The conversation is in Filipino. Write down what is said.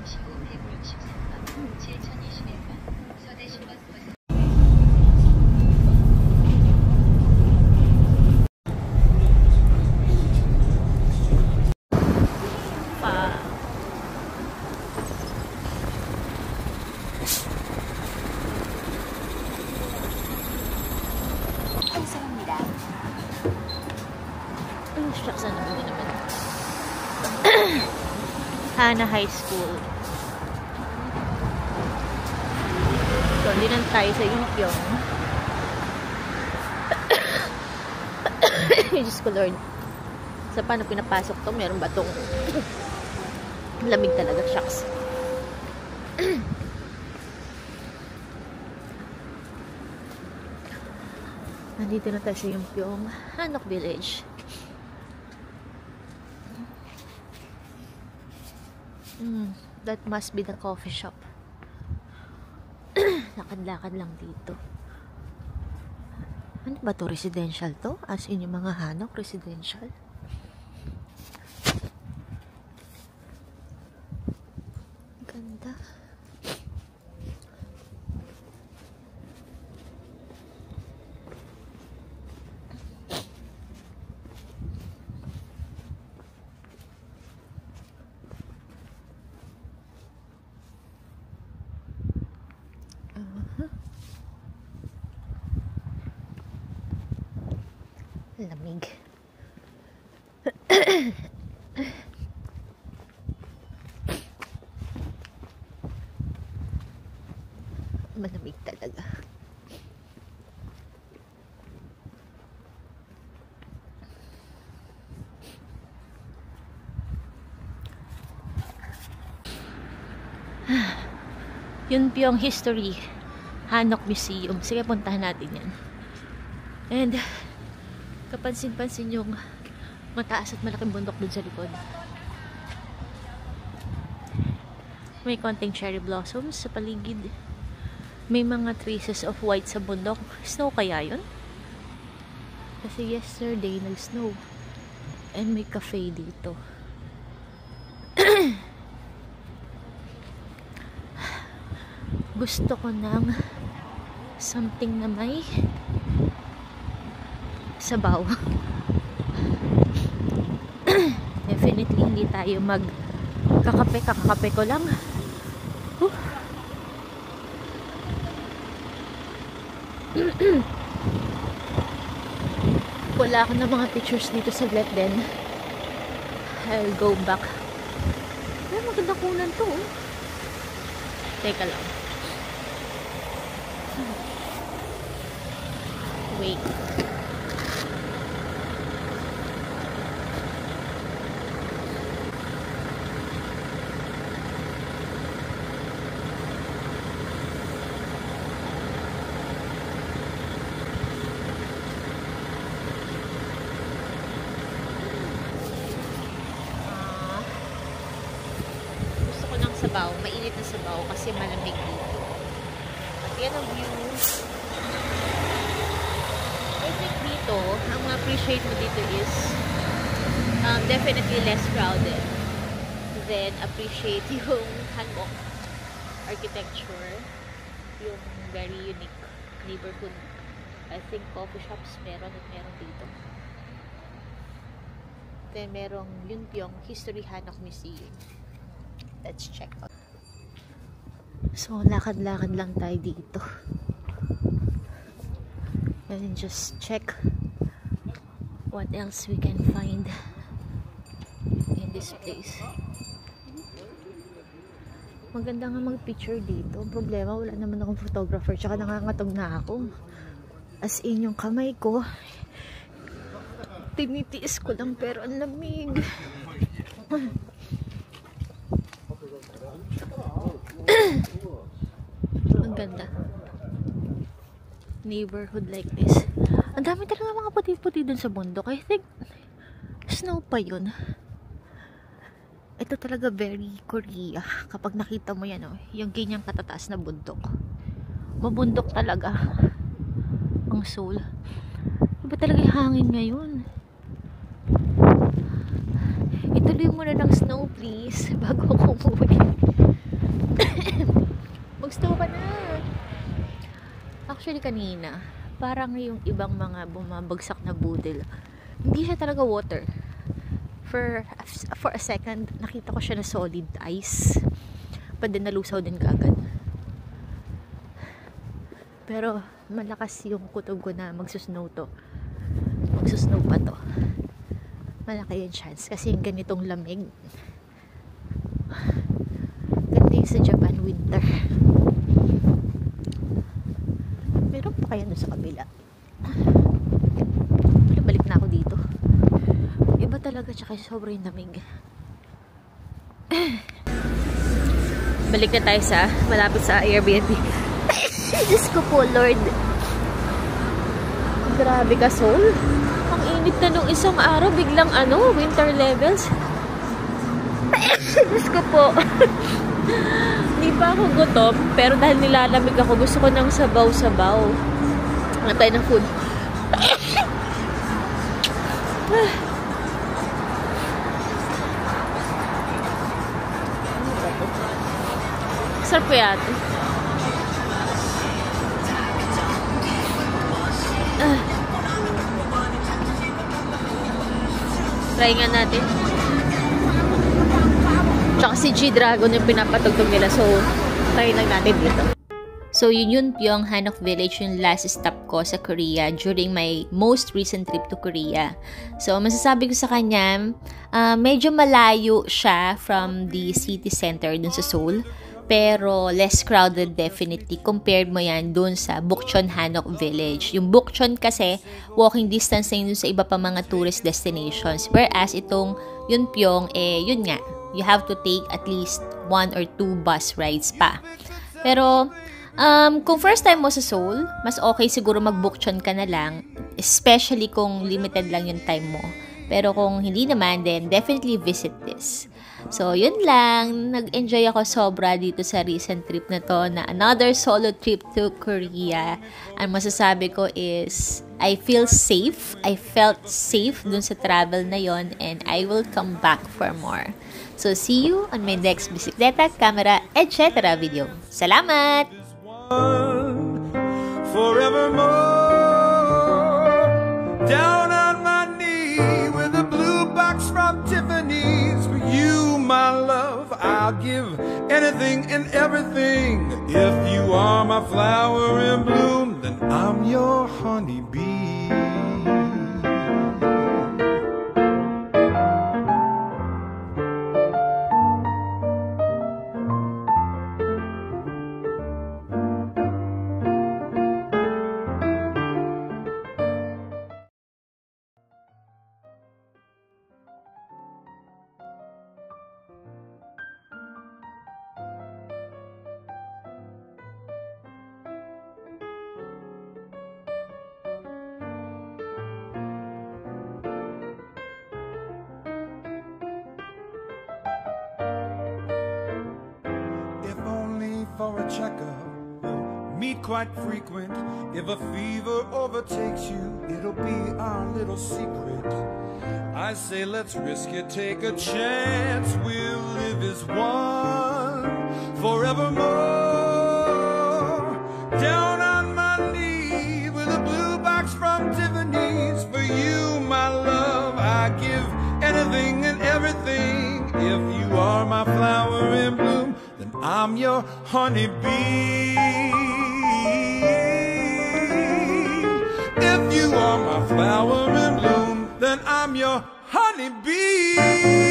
잠시 후 163번, 7021번, 서대신버스 버스. 환승합니다. Shucks, ano mo naman. Hana High School. So, hindi lang tayo sa Yungkyong. Diyos ko Lord. Sa paano pinapasok to? Meron ba tong lamig talaga? Shucks. Nandito na tayo sa Yungkyong Hanok Village. That must be the coffee shop. Lakad-lakad lang dito. Ano ba to? Residential to? As in yung mga Hanok residential? Ganda. Lamig. Malamig talaga. Yun yung history Hanok Museum. Sige, puntahan natin yan. And kapansin-pansin yung mataas at malaking bundok dun sa likod. May konting cherry blossoms sa paligid. May mga traces of white sa bundok. Snow kaya yun? Kasi yesterday nag-snow. And may cafe dito. Gusto ko ng something na may sabaw. Definitely hindi tayo magkakape. Kakakape ko lang. Wala ako na mga pictures dito sa Let then I'll go back. Ay, maganda kunan to. Teka lang. Wait. Sabaw, mainit na sabaw kasi malamig dito. At yan ang view. I think dito, ang ma-appreciate mo dito is definitely less crowded. Then appreciate yung Hanok architecture, yung very unique neighborhood. I think coffee shops meron dito. Then merong Yunpyong History Hanok Museum. Let's check out. So, lakad-lakad lang tayo dito. And just check what else we can find in this place. Maganda nga mag-picture dito. Ang problema, wala naman akong photographer. Tsaka nangangatog na ako. As in, yung kamay ko, tinitiis ko lang pero ang lamig. Ang ganda. Neighborhood like this. Ang dami talaga mga puti-puti dun sa bundok. I think snow pa yun. Ito talaga very Korea. Kapag nakita mo yan, oh, yung ganyang katataas na bundok. Mabundok talaga ang Seoul. Iba talaga yung hangin ngayon. Ituloy muna ng snow please bago ako umuwi. Mag-snow ka na. Actually, kanina, parang yung ibang mga bumabagsak na budel, hindi siya talaga water. For a second, nakita ko siya na solid ice. But then, nalusaw din kaagad. Pero, malakas yung kutob ko na magsusnow to. Magsusnow pa to. Malaki yung chance. Kasi yung ganitong lamig. Ganda yung sa Japan winter. Meron pa kaya doon sa kabila? Balik na ako dito. Iba talaga, tsaka sobrang lamig. Balik na tayo sa malapit sa Airbnb. Diyos ko po, Lord. Grabe ka, Sol. Ang init na nung isang araw, biglang winter levels. Diyos ko po. Hindi pa ako gutom, pero dahil nilalamig ako, gusto ko ng sabaw-sabaw. Ano tayo ng food? Sarap po yata. Try nga natin. Tsaka si G-Dragon yung pinapatugtog nila. So, try lang natin dito. So, yun Pyong Hanok Village yung last stop ko sa Korea during my most recent trip to Korea. So, masasabi ko sa kanya, medyo malayo siya from the city center dun sa Seoul. Pero less crowded definitely compared mo yan dun sa Bukchon Hanok Village. Yung Bukchon kasi walking distance na yun sa iba pa mga tourist destinations. Whereas itong Yunpyong, yun nga, you have to take at least 1 or 2 bus rides pa. Pero kung first time mo sa Seoul, mas okay siguro mag-Bukchon ka na lang, especially kung limited lang yung time mo. Pero kung hindi naman, then definitely visit this. So, yun lang. Nag-enjoy ako sobra dito sa recent trip na to, na another solo trip to Korea. Ang masasabi ko is, I feel safe. I felt safe dun sa travel na yon, and I will come back for more. So, see you on my next bisikleta, camera, etc. video. Salamat! Forevermore, down on my knee with a blue box from Tiffany's. For you, my love, I'll give anything and everything. If you are my flower in bloom, then I'm your honeybee. For a checkup, we'll meet quite frequent. If a fever overtakes you, it'll be our little secret. I say let's risk it, take a chance. We'll live as one forevermore. Down on my knee with a blue box from Tiffany's. For you, my love, I give anything and everything. If you are my flower in bloom, then I'm your honeybee. If you are my flower in bloom, then I'm your honeybee.